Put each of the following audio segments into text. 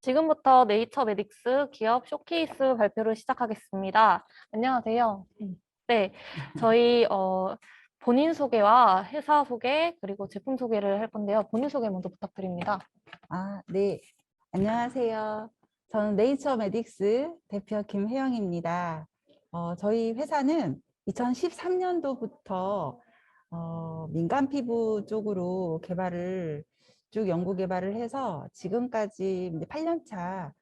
지금부터 네이처메딕스 기업 쇼케이스 발표를 시작하겠습니다. 안녕하세요. 네, 저희 본인 소개와 회사 소개 그리고 제품 소개를 할 건데요. 본인 소개 먼저 부탁드립니다. 네. 안녕하세요. 저는 네이처메딕스 대표 김혜영입니다. 저희 회사는 2013년도부터 민간 피부 쪽으로 쭉 연구 개발을 해서 지금까지 이제 8년 차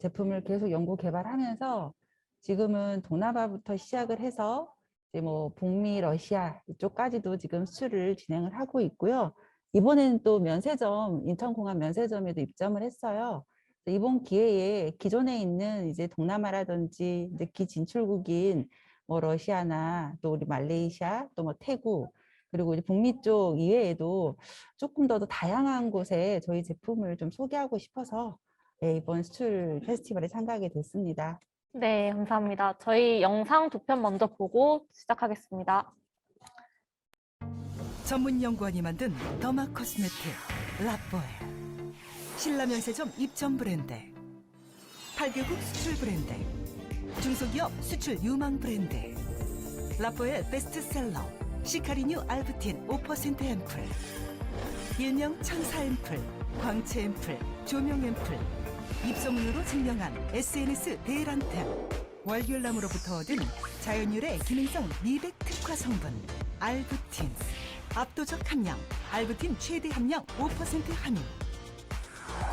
제품을 계속 연구 개발하면서 지금은 동남아부터 시작을 해서 이제 뭐 북미, 러시아 이쪽까지도 지금 수출을 진행을 하고 있고요. 이번에는 또 면세점, 인천공항 면세점에도 입점을 했어요. 이번 기회에 기존에 있는 이제 동남아라든지 이제 기진출국인 뭐 러시아나 또 우리 말레이시아 또 뭐 태국 그리고 이제 북미 쪽 이외에도 조금 더 다양한 곳에 저희 제품을 좀 소개하고 싶어서 이번 수출 페스티벌에 참가하게 됐습니다. 네, 감사합니다. 저희 영상 두 편 먼저 보고 시작하겠습니다. 전문 연구원이 만든 더마 코스메틱 라뽀에 신라 면세점 입점 브랜드 8개국 수출 브랜드 중소기업 수출 유망 브랜드 라뽀엘 베스트셀러 시카리뉴 알부틴 5% 앰플 일명 청사 앰플, 광채 앰플, 조명 앰플 입소문으로 증명한 SNS 대란템 월귤나무로부터 얻은 자연유래 기능성 미백 특화 성분 알부틴 압도적 함량 알부틴 최대 함량 5% 함유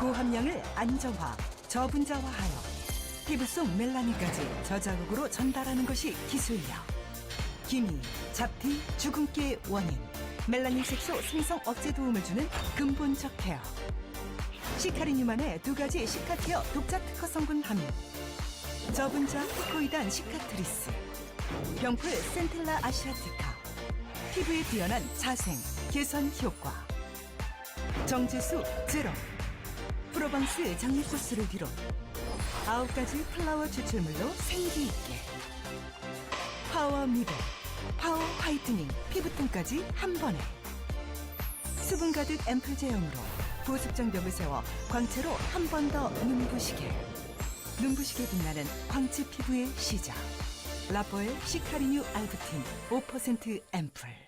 고함량을 안정화, 저분자화하여 피부 속 멜라닌까지 저자극으로 전달하는 것이 기술력 기미, 잡티, 주근깨의 원인 멜라닌 색소 생성 억제 도움을 주는 근본적 케어 시카리뉴만의 두 가지 시카케어 독자 특허 성분 함유 저분자 피코이단 시카트리스 병풀 센텔라 아시아티카 피부에 뛰어난 자생, 개선 효과 정제수 제로 프로방스 장미꽃술을 비롯 9가지 플라워 추출물로 생기있게 파워 미백, 파워 화이트닝, 피부톤까지 한 번에 수분 가득 앰플 제형으로 보습장벽을 세워 광채로 한 번 더 눈부시게 빛나는 광채 피부의 시작 라뽀엘 시카리뉴 알부틴 5% 앰플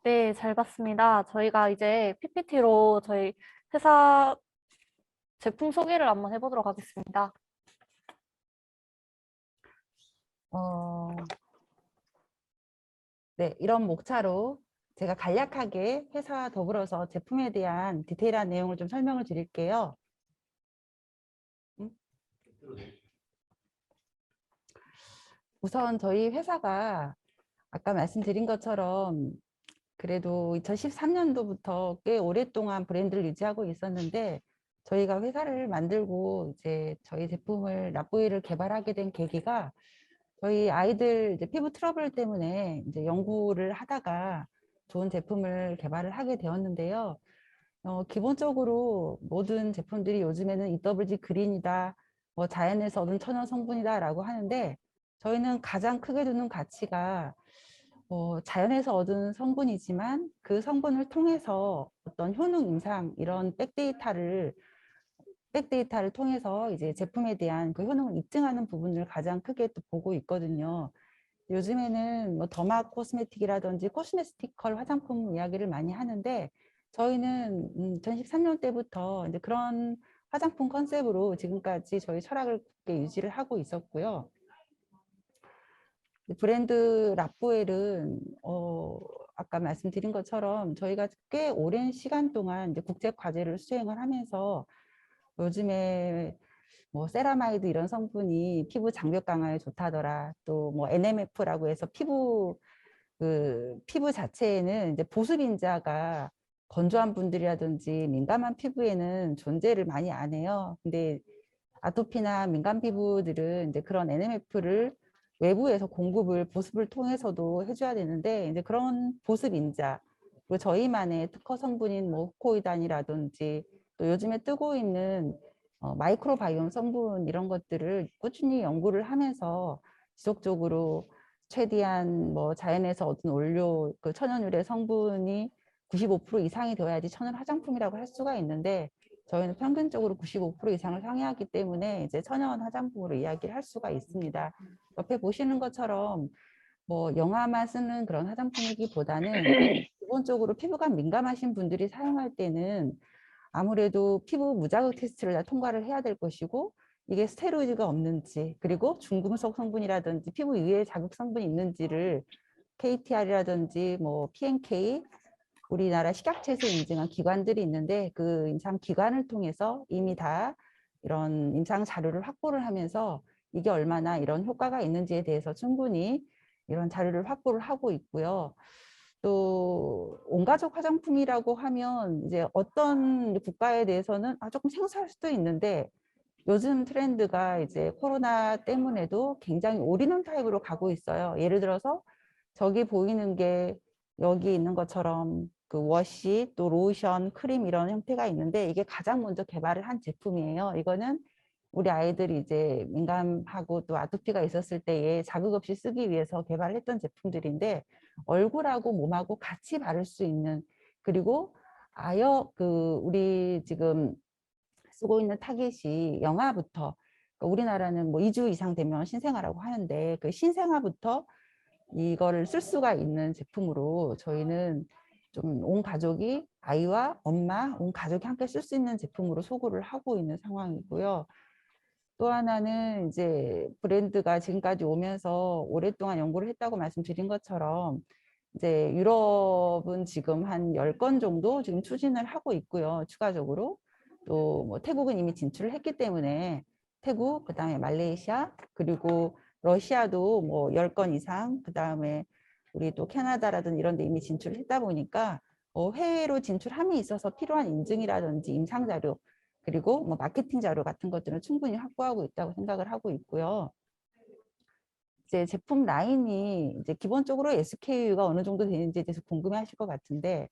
네, 잘 봤습니다. 저희가 이제 PPT로 저희 회사 제품 소개를 한번 해보도록 하겠습니다. 네, 이런 목차로 제가 간략하게 회사와 더불어서 제품에 대한 디테일한 내용을 좀 설명을 드릴게요. 우선 저희 회사가 아까 말씀드린 것처럼 그래도 2013년도부터 꽤 오랫동안 브랜드를 유지하고 있었는데 저희가 회사를 만들고 이제 저희 제품을 라뽀이를 개발하게 된 계기가 저희 아이들 이제 피부 트러블 때문에 이제 연구를 하다가 좋은 제품을 개발을 하게 되었는데요. 기본적으로 모든 제품들이 요즘에는 EWG 그린이다, 뭐 자연에서 얻은 천연 성분이다라고 하는데 저희는 가장 크게 두는 가치가 자연에서 얻은 성분이지만 그 성분을 통해서 어떤 효능 임상 이런 백데이터를 통해서 이제 제품에 대한 그 효능을 입증하는 부분을 가장 크게 또 보고 있거든요. 요즘에는 뭐 더마 코스메틱이라든지 코스메티컬 화장품 이야기를 많이 하는데 저희는 2013년 때부터 이제 그런 화장품 컨셉으로 지금까지 저희 철학을 굳게 유지를 하고 있었고요. 브랜드 라포엘은 아까 말씀드린 것처럼 저희가 꽤 오랜 시간 동안 이제 국제 과제를 수행을 하면서 요즘에 뭐 세라마이드 이런 성분이 피부 장벽 강화에 좋다더라. 또 뭐 NMF라고 해서 피부 자체에는 이제 보습 인자가 건조한 분들이라든지 민감한 피부에는 존재를 많이 안 해요. 근데 아토피나 민감 피부들은 이제 그런 NMF를 외부에서 공급을 보습을 통해서도 해줘야 되는데 이제 그런 보습 인자 그리고 저희만의 특허 성분인 뭐 후코이단이라든지 또 요즘에 뜨고 있는 마이크로바이옴 성분 이런 것들을 꾸준히 연구를 하면서 지속적으로 최대한 뭐 자연에서 얻은 원료 그 천연 유래 성분이 95% 이상이 되어야지 천연 화장품이라고 할 수가 있는데 저희는 평균적으로 95% 이상을 상회하기 때문에 이제 천연 화장품으로 이야기를 할 수가 있습니다. 옆에 보시는 것처럼 뭐 영화만 쓰는 그런 화장품이기보다는 기본적으로 피부가 민감하신 분들이 사용할 때는 아무래도 피부 무자극 테스트를 다 통과를 해야 될 것이고 이게 스테로이드가 없는지 그리고 중금속 성분이라든지 피부 위에 자극 성분이 있는지를 KTR이라든지 뭐 PNK 우리나라 식약처에서 인증한 기관들이 있는데 그 임상 기관을 통해서 이미 다 이런 임상 자료를 확보를 하면서 이게 얼마나 이런 효과가 있는지에 대해서 충분히 이런 자료를 확보를 하고 있고요. 또 온가족 화장품이라고 하면 이제 어떤 국가에 대해서는 조금 생소할 수도 있는데 요즘 트렌드가 이제 코로나 때문에도 굉장히 올인원 타입으로 가고 있어요. 예를 들어서 저기 보이는 게 여기 있는 것처럼 그 워시 또 로션, 크림 이런 형태가 있는데 이게 가장 먼저 개발을 한 제품이에요. 이거는 우리 아이들이 이제 민감하고 또 아토피가 있었을 때에 자극 없이 쓰기 위해서 개발했던 제품들인데 얼굴하고 몸하고 같이 바를 수 있는 그리고 우리 지금 쓰고 있는 타겟이 영아부터 그러니까 우리나라는 뭐 2주 이상 되면 신생아라고 하는데 그 신생아부터 이거를 쓸 수가 있는 제품으로 저희는 좀 온 가족이 아이와 엄마, 온 가족이 함께 쓸 수 있는 제품으로 소구를 하고 있는 상황이고요. 또 하나는 이제 브랜드가 지금까지 오면서 오랫동안 연구를 했다고 말씀드린 것처럼 이제 유럽은 지금 한 10건 정도 지금 추진을 하고 있고요. 추가적으로. 또 뭐 태국은 이미 진출을 했기 때문에 태국, 그다음에 말레이시아, 그리고 러시아도 뭐 10건 이상, 그다음에 우리 또 캐나다라든 이런 데 이미 진출을 했다 보니까 해외로 진출함에 있어서 필요한 인증이라든지 임상 자료 그리고 뭐 마케팅 자료 같은 것들은 충분히 확보하고 있다고 생각을 하고 있고요. 이제 제품 라인이 이제 기본적으로 SKU가 어느 정도 되는지에 대해서 궁금해하실 것 같은데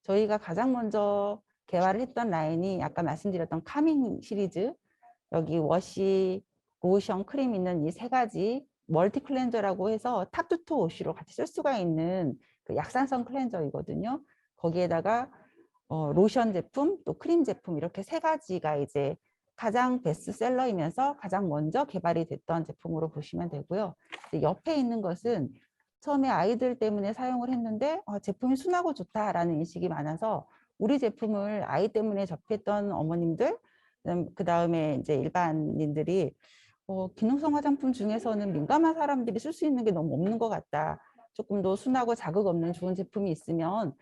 저희가 가장 먼저 개발을 했던 라인이 아까 말씀드렸던 카밍 시리즈 여기 워시, 로션, 크림 있는 이 세 가지 멀티 클렌저라고 해서 탑투토 워시로 같이 쓸 수가 있는 그 약산성 클렌저이거든요. 거기에다가 로션 제품, 또 크림 제품 이렇게 세 가지가 이제 가장 베스트셀러이면서 가장 먼저 개발이 됐던 제품으로 보시면 되고요. 옆에 있는 것은 처음에 아이들 때문에 사용을 했는데 제품이 순하고 좋다라는 인식이 많아서 우리 제품을 아이 때문에 접했던 어머님들, 그 다음에 이제 일반인들이 기능성 화장품 중에서는 민감한 사람들이 쓸 수 있는 게 너무 없는 것 같다. 조금 더 순하고 자극 없는 좋은 제품이 있으면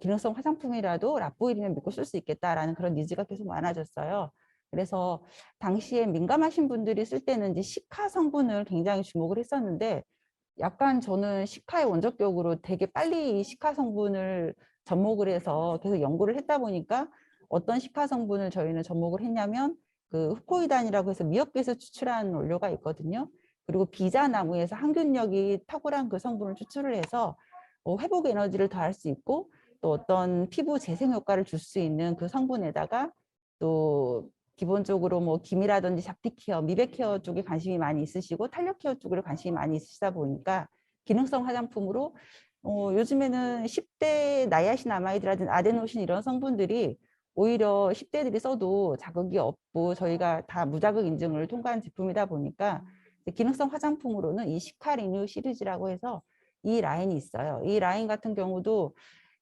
기능성 화장품이라도 라포일이면 믿고 쓸 수 있겠다라는 그런 니즈가 계속 많아졌어요. 그래서 당시에 민감하신 분들이 쓸 때는 이제 시카 성분을 굉장히 주목을 했었는데 약간 저는 시카의 원적격으로 되게 빨리 이 시카 성분을 접목을 해서 계속 연구를 했다 보니까 어떤 시카 성분을 저희는 접목을 했냐면 그 후코이단이라고 해서 미역계에서 추출한 원료가 있거든요. 그리고 비자나무에서 항균력이 탁월한 그 성분을 추출을 해서 회복 에너지를 더할 수 있고 또 어떤 피부 재생 효과를 줄 수 있는 그 성분에다가 또 기본적으로 뭐 기미라든지 잡티 케어, 미백 케어 쪽에 관심이 많이 있으시고 탄력 케어 쪽으로 관심이 많이 있으시다 보니까 기능성 화장품으로 요즘에는 10대 나이아신 아마이드라든지 아데노신 이런 성분들이 오히려 10대들이 써도 자극이 없고 저희가 다 무자극 인증을 통과한 제품이다 보니까 기능성 화장품으로는 이 시카리뉴 시리즈라고 해서 이 라인이 있어요. 이 라인 같은 경우도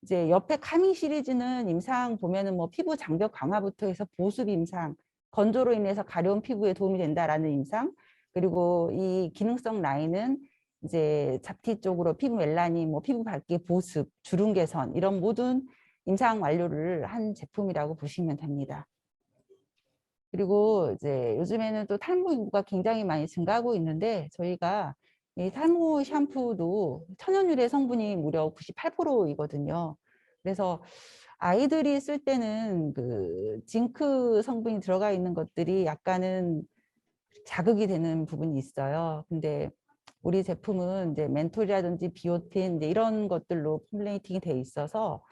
이제 옆에 카밍 시리즈는 임상 보면은 뭐 피부 장벽 강화부터 해서 보습 임상, 건조로 인해서 가려운 피부에 도움이 된다라는 임상, 그리고 이 기능성 라인은 이제 잡티 쪽으로 피부 멜라닌, 뭐 피부 밝기, 보습, 주름 개선 이런 모든 임상 완료를 한 제품이라고 보시면 됩니다. 그리고 이제 요즘에는 또 탈모 인구가 굉장히 많이 증가하고 있는데 저희가 이 탈모 샴푸도 천연유래 성분이 무려 98%이거든요. 그래서 아이들이 쓸 때는 그 징크 성분이 들어가 있는 것들이 약간은 자극이 되는 부분이 있어요. 근데 우리 제품은 이제 멘톨이라든지 비오틴 이제 이런 것들로 포뮬레이팅이 돼 있어서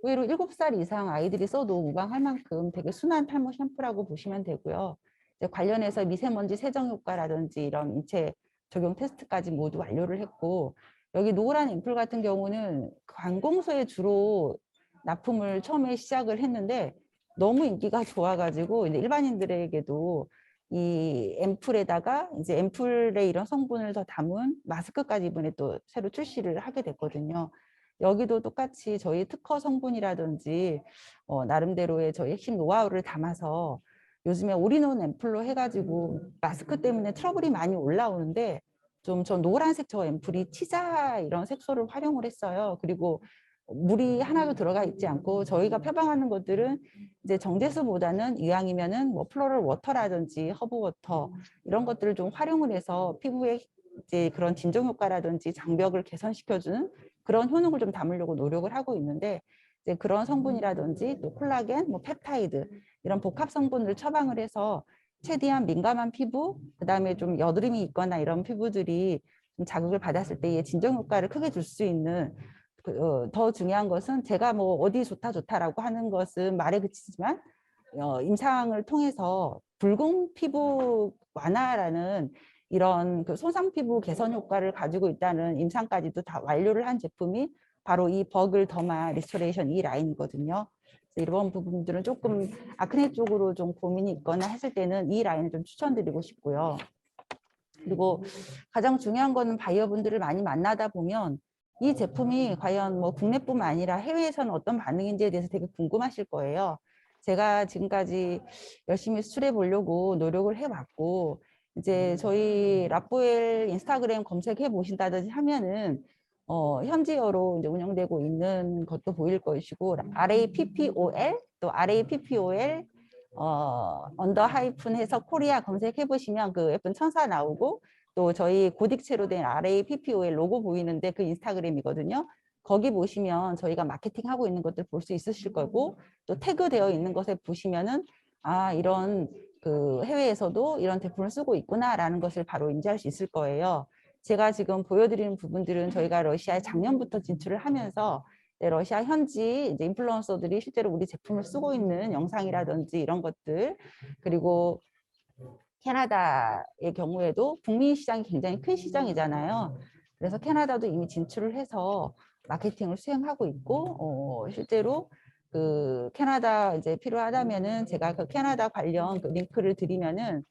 의외로 7살 이상 아이들이 써도 무방할 만큼 되게 순한 탈모 샴푸라고 보시면 되고요. 이제 관련해서 미세먼지 세정 효과라든지 이런 인체 적용 테스트까지 모두 완료를 했고 여기 노란 앰플 같은 경우는 관공서에 주로 납품을 처음에 시작을 했는데 너무 인기가 좋아가지고 이제 일반인들에게도 이 앰플에다가 이제 앰플에 이런 성분을 더 담은 마스크까지 이번에 또 새로 출시를 하게 됐거든요. 여기도 똑같이 저희 특허 성분이라든지 나름대로의 저희 핵심 노하우를 담아서 요즘에 올인원 앰플로 해가지고 마스크 때문에 트러블이 많이 올라오는데 좀 저 노란색 저 앰플이 치자 이런 색소를 활용을 했어요. 그리고 물이 하나도 들어가 있지 않고 저희가 표방하는 것들은 이제 정제수보다는 이왕이면은 뭐 플로럴 워터라든지 허브 워터 이런 것들을 좀 활용을 해서 피부에 이제 그런 진정 효과라든지 장벽을 개선시켜주는 그런 효능을 좀 담으려고 노력을 하고 있는데 이제 그런 성분이라든지 또 콜라겐, 뭐 펩타이드 이런 복합 성분을 처방을 해서 최대한 민감한 피부, 그다음에 좀 여드름이 있거나 이런 피부들이 좀 자극을 받았을 때의 진정 효과를 크게 줄 수 있는 더 중요한 것은 제가 뭐 어디 좋다 좋다라고 하는 것은 말에 그치지만 임상을 통해서 붉은 피부 완화라는 이런 그 손상 피부 개선 효과를 가지고 있다는 임상까지도 다 완료를 한 제품이 바로 이 버글 더마 리스토레이션 이 라인이거든요. 이런 부분들은 조금 아크네 쪽으로 좀 고민이 있거나 했을 때는 이 라인을 좀 추천드리고 싶고요. 그리고 가장 중요한 거는 바이어분들을 많이 만나다 보면 이 제품이 과연 뭐 국내뿐만 아니라 해외에서는 어떤 반응인지에 대해서 되게 궁금하실 거예요. 제가 지금까지 열심히 수출해 보려고 노력을 해왔고 이제 저희 라포엘 인스타그램 검색해 보신다든지 하면은 현지어로 이제 운영되고 있는 것도 보일 것이고 RAPPOL 또 RAPPOL 언더 하이픈 해서 코리아 검색해 보시면 그 예쁜 천사 나오고 또 저희 고딕체로 된 RAPPOL 로고 보이는데 그 인스타그램이거든요. 거기 보시면 저희가 마케팅하고 있는 것들 볼 수 있으실 거고 또 태그되어 있는 것에 보시면은 아 이런 그 해외에서도 이런 제품을 쓰고 있구나라는 것을 바로 인지할 수 있을 거예요. 제가 지금 보여드리는 부분들은 저희가 러시아에 작년부터 진출을 하면서 러시아 현지 이제 인플루언서들이 실제로 우리 제품을 쓰고 있는 영상이라든지 이런 것들 그리고 캐나다의 경우에도 북미 시장이 굉장히 큰 시장이잖아요. 그래서 캐나다도 이미 진출을 해서 마케팅을 수행하고 있고 실제로 그 캐나다 이제 필요하다면은 제가 그 캐나다 관련 그 링크를 드리면은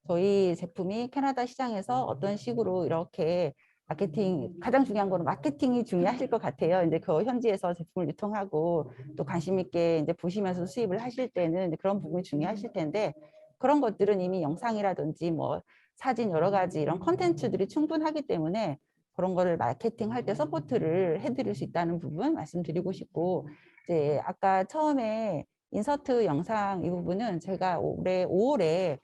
저희 제품이 캐나다 시장에서 어떤 식으로 이렇게 마케팅 가장 중요한 거는 마케팅이 중요하실 것 같아요. 이제 그 현지에서 제품을 유통하고 또 관심 있게 이제 보시면서 수입을 하실 때는 그런 부분이 중요하실 텐데 그런 것들은 이미 영상이라든지 뭐 사진 여러 가지 이런 컨텐츠들이 충분하기 때문에 그런 거를 마케팅할 때 서포트를 해드릴 수 있다는 부분 말씀드리고 싶고 이제 아까 처음에 인서트 영상 이 부분은 제가 올해 5월에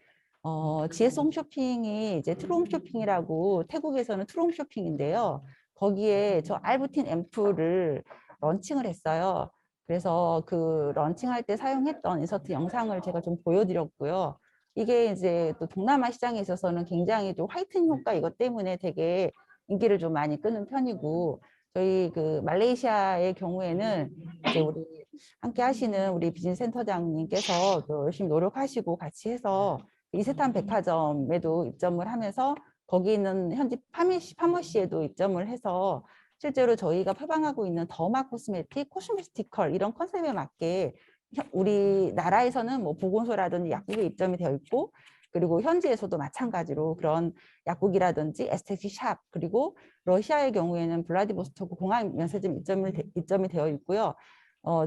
GS 홈쇼핑이 이제 트루홈쇼핑이라고 태국에서는 트루홈쇼핑인데요. 거기에 저 알부틴 앰플을 런칭을 했어요. 그래서 그 런칭할 때 사용했던 인서트 영상을 제가 좀 보여드렸고요. 이게 이제 또 동남아 시장에 있어서는 굉장히 좀 화이트닝 효과 이것 때문에 되게 인기를 좀 많이 끄는 편이고 저희 그 말레이시아의 경우에는 이제 우리 함께 하시는 우리 비즈니스 센터장님께서 또 열심히 노력하시고 같이 해서 이세탄 백화점에도 입점을 하면서 거기 있는 현지 파머시에도 입점을 해서 실제로 저희가 표방하고 있는 더마 코스메틱, 코스메티컬 이런 컨셉에 맞게 우리나라에서는 뭐 보건소라든지 약국에 입점이 되어 있고 그리고 현지에서도 마찬가지로 그런 약국이라든지 에스테틱 샵 그리고 러시아의 경우에는 블라디보스토크 공항 면세점 입점이 되어 있고요.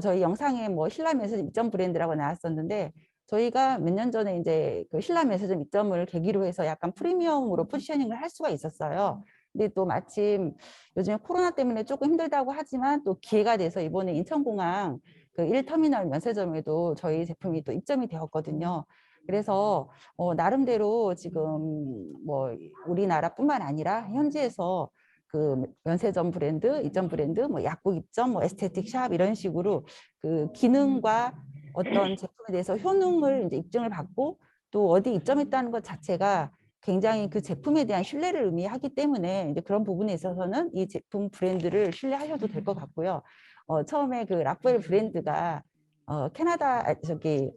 저희 영상에 뭐 신라 면세점 입점 브랜드라고 나왔었는데 저희가 몇 년 전에 이제 그 신라 면세점 입점을 계기로 해서 약간 프리미엄으로 포지셔닝을 할 수가 있었어요. 근데 또 마침 요즘에 코로나 때문에 조금 힘들다고 하지만 또 기회가 돼서 이번에 인천공항 그 1터미널 면세점에도 저희 제품이 또 입점이 되었거든요. 그래서 나름대로 지금 뭐 우리나라뿐만 아니라 현지에서 그 면세점 브랜드, 입점 브랜드, 뭐 약국 입점, 뭐 에스테틱 샵 이런 식으로 그 기능과 어떤 제품에 대해서 효능을 이제 입증을 받고 또 어디 입점했다는 것 자체가 굉장히 그 제품에 대한 신뢰를 의미하기 때문에 이제 그런 부분에 있어서는 이 제품 브랜드를 신뢰하셔도 될 것 같고요. 처음에 그 라프엘 브랜드가 캐나다 저기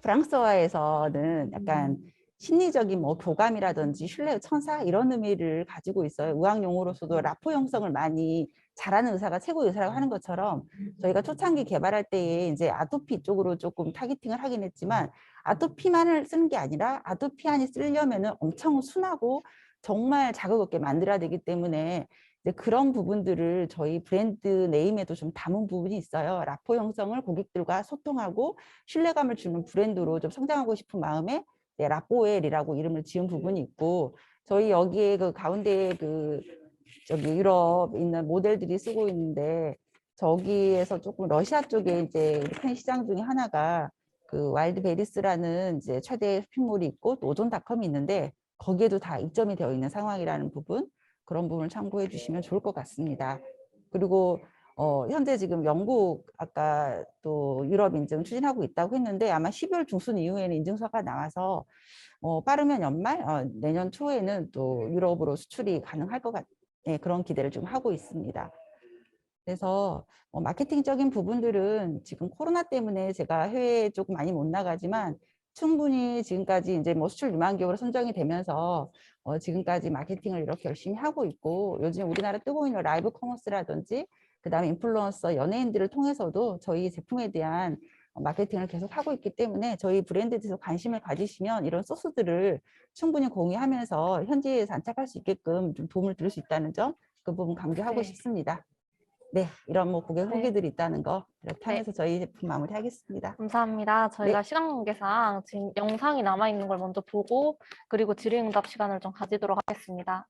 프랑스어에서는 약간 심리적인 뭐 교감이라든지 신뢰의 천사 이런 의미를 가지고 있어요. 의학 용어로서도 라포 형성을 많이 잘하는 의사가 최고 의사라고 하는 것처럼 저희가 초창기 개발할 때에 이제 아토피 쪽으로 조금 타겟팅을 하긴 했지만 아토피만을 쓰는 게 아니라 아토피안이 쓰려면은 엄청 순하고 정말 자극 없게 만들어야 되기 때문에 이제 그런 부분들을 저희 브랜드 네임에도 좀 담은 부분이 있어요. 라포 형성을 고객들과 소통하고 신뢰감을 주는 브랜드로 좀 성장하고 싶은 마음에 라포엘이라고 이름을 지은 부분이 있고 저희 여기에 그 가운데 그 저기 유럽 있는 모델들이 쓰고 있는데 저기에서 조금 러시아 쪽에 이제 우리 팬 시장 중에 하나가 그 와일드베리스라는 이제 최대 쇼핑몰이 있고 또 오존닷컴이 있는데 거기에도 다 입점이 되어 있는 상황이라는 부분 그런 부분을 참고해 주시면 좋을 것 같습니다. 그리고 현재 지금 영국 아까 또 유럽 인증 추진하고 있다고 했는데 아마 12월 중순 이후에는 인증서가 나와서 빠르면 연말 내년 초에는 또 유럽으로 수출이 가능할 것 같 그런 기대를 좀 하고 있습니다. 그래서 마케팅적인 부분들은 지금 코로나 때문에 제가 해외에 조금 많이 못 나가지만 충분히 지금까지 이제 뭐 수출 유망 기업으로 선정이 되면서 지금까지 마케팅을 이렇게 열심히 하고 있고 요즘 우리나라 뜨고 있는 라이브 커머스라든지 그다음에 인플루언서 연예인들을 통해서도 저희 제품에 대한 마케팅을 계속 하고 있기 때문에 저희 브랜드에 대해서 관심을 가지시면 이런 소스들을 충분히 공유하면서 현지에서 안착할 수 있게끔 좀 도움을 드릴 수 있다는 점 그 부분 강조하고 네. 싶습니다. 네, 이런 뭐 고객 네. 후기들이 있다는 거 이렇게 네. 하면서 저희 제품 마무리하겠습니다. 감사합니다. 저희가 네. 시간 관계상 지금 영상이 남아있는 걸 먼저 보고 그리고 질의응답 시간을 좀 가지도록 하겠습니다.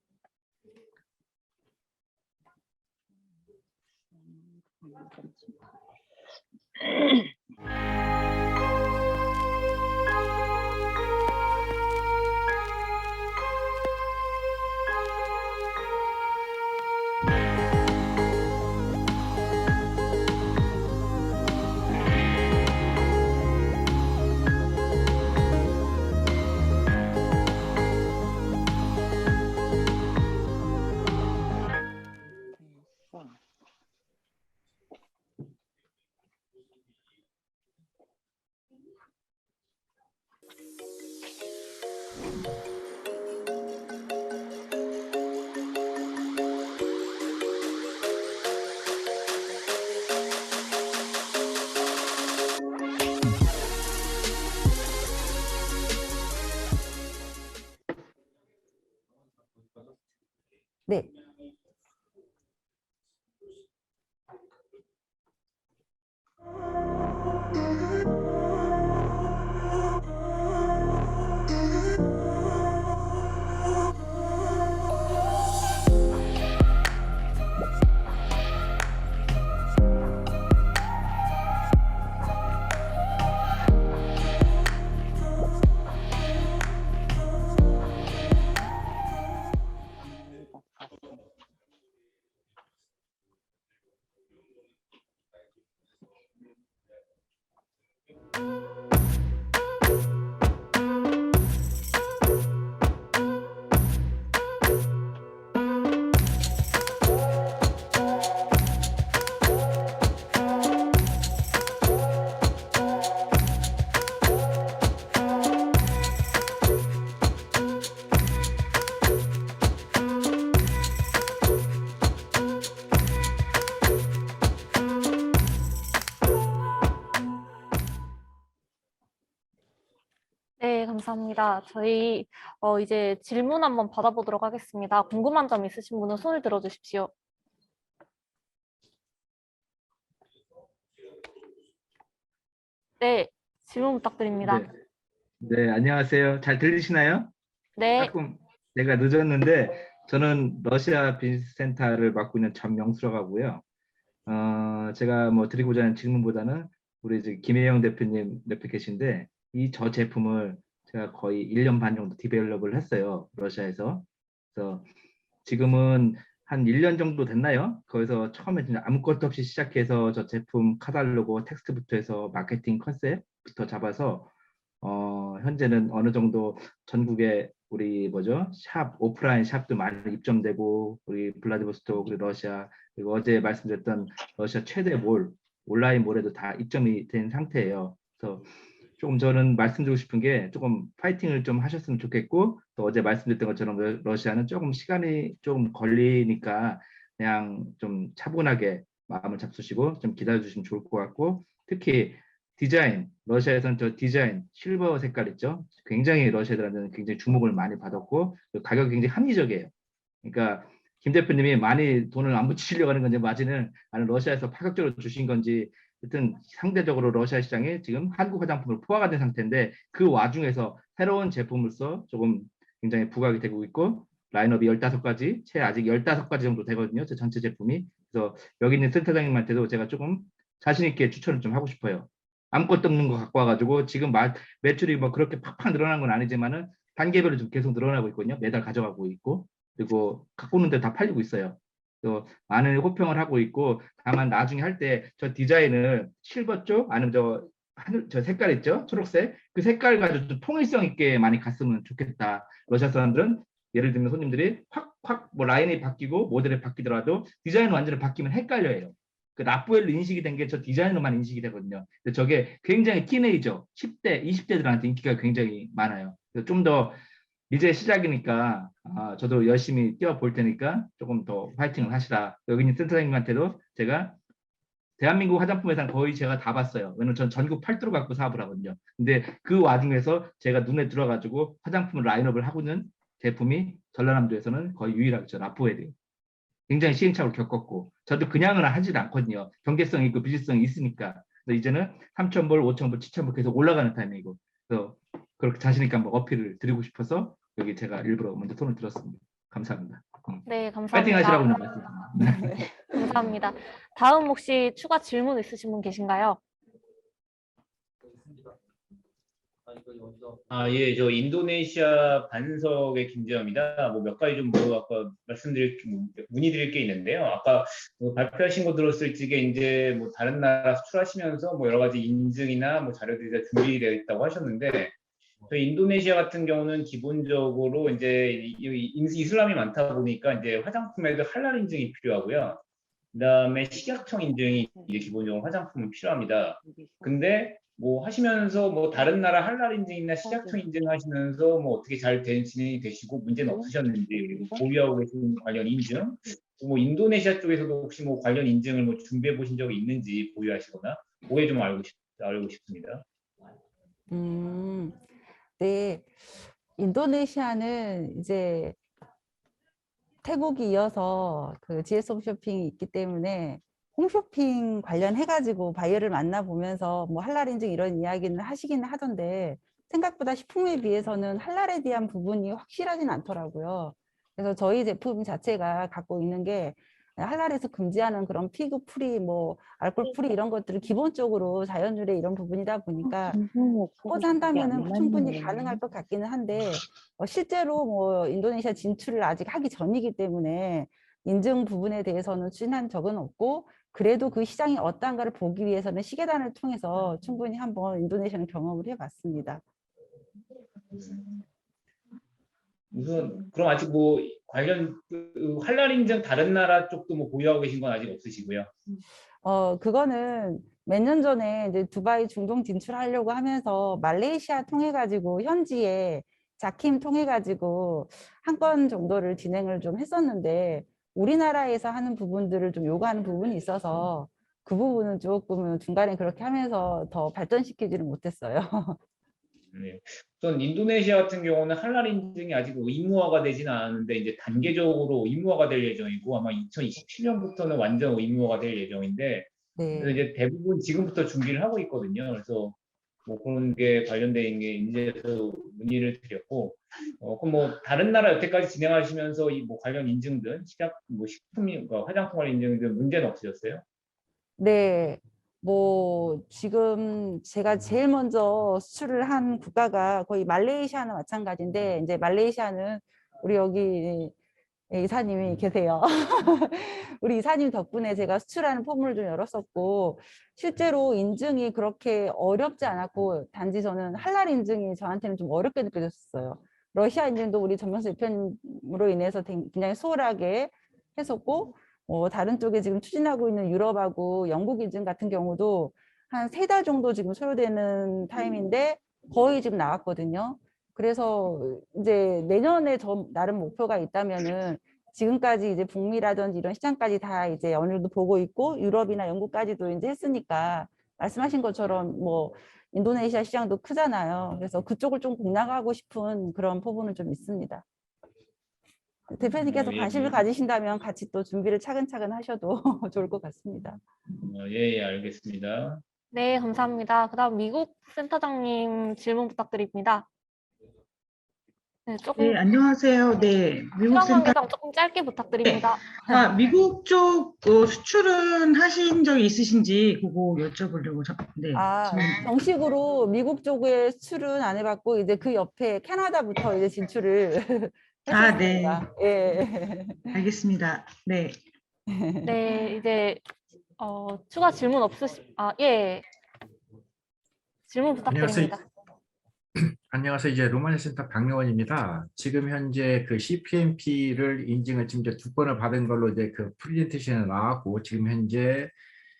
감사합니다. 저희 이제 질문 한번 받아보도록 하겠습니다. 궁금한 점 있으신 분은 손을 들어주십시오. 네, 질문 부탁드립니다. 네, 네, 안녕하세요. 잘 들리시나요? 네, 조금 내가 늦었는데 저는 러시아 비즈센터를 맡고 있는 전명수라고 하고요. 제가 뭐 드리고자 하는 질문보다는 우리 이제 김혜영 대표님 옆에 계신데 이 저 제품을 제가 거의 1년 반 정도 디벨롭을 했어요. 러시아에서. 그래서 지금은 한 1년 정도 됐나요? 거기서 처음에 진짜 아무것도 없이 시작해서 저 제품 카탈로그 텍스트부터 해서 마케팅 컨셉부터 잡아서 현재는 어느 정도 전국에 우리 뭐죠? 샵, 오프라인 샵도 많이 입점되고 우리 블라디보스토크, 우리 러시아 그리고 어제 말씀드렸던 러시아 최대 몰, 온라인 몰에도 다 입점이 된 상태예요. 그래서 조금 저는 말씀드리고 싶은 게 조금 파이팅을 좀 하셨으면 좋겠고 또 어제 말씀드렸던 것처럼 러시아는 조금 시간이 좀 걸리니까 그냥 좀 차분하게 마음을 잡수시고 좀 기다려 주시면 좋을 것 같고 특히 디자인, 러시아에서는 저 디자인, 실버 색깔 있죠? 굉장히 러시아들한테는 굉장히 주목을 많이 받았고 가격이 굉장히 합리적이에요. 그러니까 김 대표님이 많이 돈을 안 붙이시려고 하는 건지 마진을 아니면 러시아에서 파격적으로 주신 건지 하여튼 상대적으로 러시아 시장에 지금 한국 화장품을 포화가 된 상태인데 그 와중에서 새로운 제품으로서 조금 굉장히 부각이 되고 있고 라인업이 15가지, 채 아직 15가지 정도 되거든요. 제 전체 제품이. 그래서 여기 있는 센터장님한테도 제가 조금 자신 있게 추천을 좀 하고 싶어요. 아무것도 없는 거 갖고 와가지고 지금 매출이 뭐 그렇게 팍팍 늘어난 건 아니지만은 단계별로 좀 계속 늘어나고 있거든요. 매달 가져가고 있고 그리고 갖고 오는 데 다 팔리고 있어요. 또 많은 호평을 하고 있고 다만 나중에 할 때 저 디자인을 실버 쪽 아니면 저 하늘 저 색깔 있죠? 초록색 그 색깔 가지고 좀 통일성 있게 많이 갔으면 좋겠다. 러시아 사람들은 예를 들면 손님들이 확 뭐 라인이 바뀌고 모델이 바뀌더라도 디자인 완전히 바뀌면 헷갈려요. 그 라프엘로 인식이 된 게 저 디자인으로만 인식이 되거든요. 근데 저게 굉장히 티네이저 10대, 20대들한테 인기가 굉장히 많아요. 좀 더 이제 시작이니까 저도 열심히 뛰어볼 테니까 조금 더 파이팅을 하시라. 여기 있는 센터장님한테도 제가 대한민국 화장품 회사 거의 제가 다 봤어요. 왜냐면 전 전국 팔도로 갖고 사업을 하거든요. 근데 그 와중에서 제가 눈에 들어가지고 화장품을 라인업을 하고 있는 제품이 전라남도에서는 거의 유일하죠. 라포에드. 굉장히 시행착오를 겪었고 저도 그냥은 하질 않거든요. 경제성이 있고 비즈성이 있으니까. 그래서 이제는 3,000불, 5,000불, 7,000불 계속 올라가는 타임이고 그래서 그렇게 자신 있게 한번 어필을 드리고 싶어서 여기 제가 일부러 먼저 손을 들었습니다. 감사합니다. 네, 파이팅 감사합니다. 하시라고 그냥 말씀드립니다. 네, 감사합니다. 다음 혹시 추가 질문 있으신 분 계신가요? 예, 저 인도네시아 반석의 김재현입니다. 뭐 몇 가지 좀 아까 문의드릴 게 있는데요. 아까 발표하신 거 들었을 적에 이제 뭐 다른 나라 수출하시면서 뭐 여러 가지 인증이나 뭐 자료들이 다 준비되어 있다고 하셨는데 저희 인도네시아 같은 경우는 기본적으로 이제 이슬람이 많다 보니까 이제 화장품에도 할랄 인증이 필요하고요. 그다음에 식약청 인증이 이제 기본적으로 화장품은 필요합니다. 근데 뭐 하시면서 뭐 다른 나라 할랄 인증이나 식약청 인증하시면서 뭐 어떻게 잘 진행이 되시고 문제는 없으셨는지 그리고 보유하고 계신 관련 인증 뭐 인도네시아 쪽에서도 혹시 뭐 관련 인증을 뭐 준비해 보신 적이 있는지 보유하시거나 그게 좀 알고 싶습니다. 네, 인도네시아는 이제 태국이 이어서 그 GS 홈쇼핑이 있기 때문에 홈쇼핑 관련해가지고 바이어를 만나보면서 뭐 할랄 인증 이런 이야기는 하시기는 하던데 생각보다 식품에 비해서는 할랄에 대한 부분이 확실하진 않더라고요. 그래서 저희 제품 자체가 갖고 있는 게 할랄에서 금지하는 그런 피그 프리, 뭐 알코올 프리 이런 것들을 기본적으로 자연유래 이런 부분이다 보니까 하고자 한다면은 충분히 가능할 것 같기는 한데 실제로 뭐 인도네시아 진출을 아직 하기 전이기 때문에 인증 부분에 대해서는 추진한 적은 없고 그래도 그 시장이 어떠한가를 보기 위해서는 시계단을 통해서 충분히 한번 인도네시아는 경험을 해봤습니다. 우선 그럼 아직 뭐 관련 할랄 인증 다른 나라 쪽도 뭐 보유하고 계신 건 아직 없으시고요. 그거는 몇 년 전에 이제 두바이 중동 진출하려고 하면서 말레이시아 통해 가지고 현지에 자킴 통해 가지고 한 건 정도를 진행을 좀 했었는데 우리나라에서 하는 부분들을 좀 요구하는 부분이 있어서 그 부분은 조금 중간에 그렇게 하면서 더 발전시키지를 못했어요. 네. 우선 인도네시아 같은 경우는 할랄 인증이 아직 의무화가 되지는 않았는데 이제 단계적으로 의무화가 될 예정이고 아마 2027년부터는 완전 의무화가 될 예정인데 그래서 네. 이제 대부분 지금부터 준비를 하고 있거든요. 그래서 뭐 그런 게 관련된 게 인제에서 문의를 드렸고, 그럼 뭐 다른 나라 여태까지 진행하시면서 이 뭐 관련 인증들, 뭐 식품, 그러니까 화장품 관련 인증들 문제는 없으셨어요? 네. 뭐 지금 제가 제일 먼저 수출을 한 국가가 거의 말레이시아나 마찬가지인데 이제 말레이시아는 우리 여기 이사님이 계세요. 우리 이사님 덕분에 제가 수출하는 포문을 좀 열었었고 실제로 인증이 그렇게 어렵지 않았고 단지 저는 할랄 인증이 저한테는 좀 어렵게 느껴졌어요. 러시아 인증도 우리 전명수 대표님으로 인해서 굉장히 수월하게 했었고 다른 쪽에 지금 추진하고 있는 유럽하고 영국 인증 같은 경우도 한 3달 정도 지금 소요되는 타임인데 거의 지금 나왔거든요. 그래서 이제 내년에 저 나름 목표가 있다면은 지금까지 이제 북미라든지 이런 시장까지 다 이제 어느 정도 보고 있고 유럽이나 영국까지도 이제 했으니까 말씀하신 것처럼 뭐 인도네시아 시장도 크잖아요. 그래서 그쪽을 좀 공략하고 싶은 그런 포부는 좀 있습니다. 대표님께서 예, 관심을 가지신다면 같이 또 준비를 차근차근 하셔도 좋을 것 같습니다. 예, 알겠습니다. 네, 감사합니다. 그다음 미국 센터장님 질문 부탁드립니다. 네, 조금 네, 안녕하세요. 네, 미국 시간 센터. 관계상 조금 짧게 부탁드립니다. 미국 쪽 수출은 하신 적이 있으신지 그거 여쭤보려고. 네, 정식으로 미국 쪽에 수출은 안 해봤고 이제 그 옆에 캐나다부터 이제 진출을 네, 했었습니다. 예. 알겠습니다. 네. 네, 이제 추가 질문 예. 질문 부탁드립니다. 안녕하세요. 이제 로마니아 센터 박명원입니다. 지금 현재 그 CPNP를 인증을 지금 이제 2번을 받은 걸로 이제 그 프레젠테이션에 나왔고 지금 현재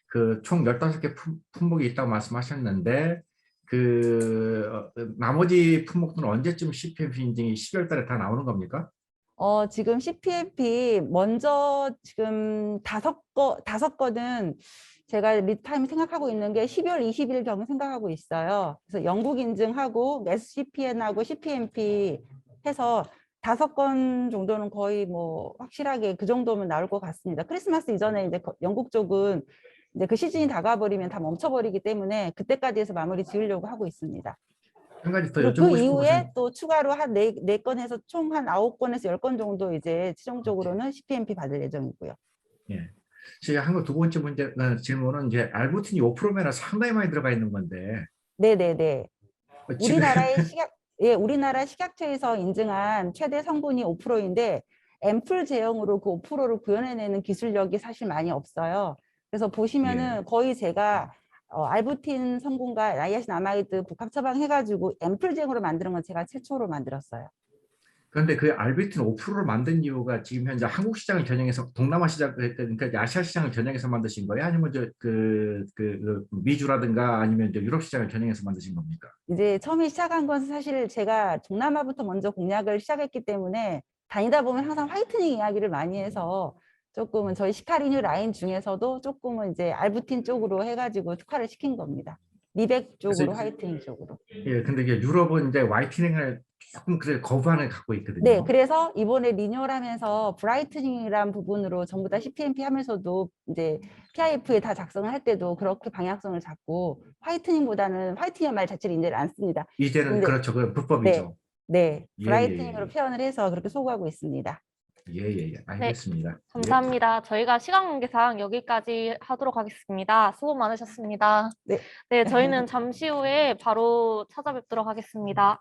그 총 15개 품목이 있다고 말씀하셨는데 나머지 품목들은 언제쯤 CPNP 인증이 12월 달에 다 나오는 겁니까? 지금 CPNP 먼저 지금 5건은 제가 리타임 생각하고 있는 게 12월 20일 경에 생각하고 있어요. 그래서 영국 인증하고 SCPN하고 CPNP 해서 5건 정도는 거의 뭐 확실하게 그 정도면 나올 것 같습니다. 크리스마스 이전에 이제 영국 쪽은 이제 그 시즌이 다가버리면 다 멈춰버리기 때문에 그때까지 해서 마무리 지으려고 하고 있습니다. 한 가지 더 그 여쭤보고 싶은 이후에 것은 또 추가로 한 4건에서 총 한 9건에서 10건 정도 이제 최종적으로는 CPNP 받을 예정이고요. 예. 제가 한 거 두 번째 질문은 이제 알부틴이 5%면 상당히 많이 들어가 있는 건데 네네네. 지금 우리나라 식약처에서 인증한 최대 성분이 5%인데 앰플 제형으로 그 5%를 구현해내는 기술력이 사실 많이 없어요. 그래서 보시면은 거의 제가 알부틴 성분과 나이아신 아마이드 복합 처방해가지고 앰플 제형으로 만드는 건 제가 최초로 만들었어요. 그런데 그 알부틴 5%를 만든 이유가 지금 현재 한국 시장을 겨냥해서 동남아 시장 그러니까 아시아 시장을 겨냥해서 만드신 거예요? 아니면 미주라든가 아니면 유럽 시장을 겨냥해서 만드신 겁니까? 이제 처음에 시작한 건 사실 제가 동남아부터 먼저 공략을 시작했기 때문에 다니다 보면 항상 화이트닝 이야기를 많이 해서 조금은 저희 시카리뉴 라인 중에서도 조금은 이제 알부틴 쪽으로 해가지고 특화를 시킨 겁니다. 미백 쪽으로 화이트닝 쪽으로. 예, 근데 이게 유럽은 이제 화이트닝을 조금 그래 거부안을 갖고 있거든요. 네, 그래서 이번에 리뉴얼하면서 브라이트닝이란 부분으로 전부 다 CPNP 하면서도 이제 PIF에 다 작성을 할 때도 그렇게 방향성을 잡고 화이트닝보다는 화이트닝 말 자체를 이제 안 씁니다. 이제는 그렇죠, 그 불법이죠. 네, 예, 브라이트닝으로 표현을 해서 그렇게 소구하고 있습니다. 알겠습니다. 감사합니다. 저희가 시간 관계상 여기까지 하도록 하겠습니다. 수고 많으셨습니다. 네. 네, 저희는 잠시 후에 바로 찾아뵙도록 하겠습니다.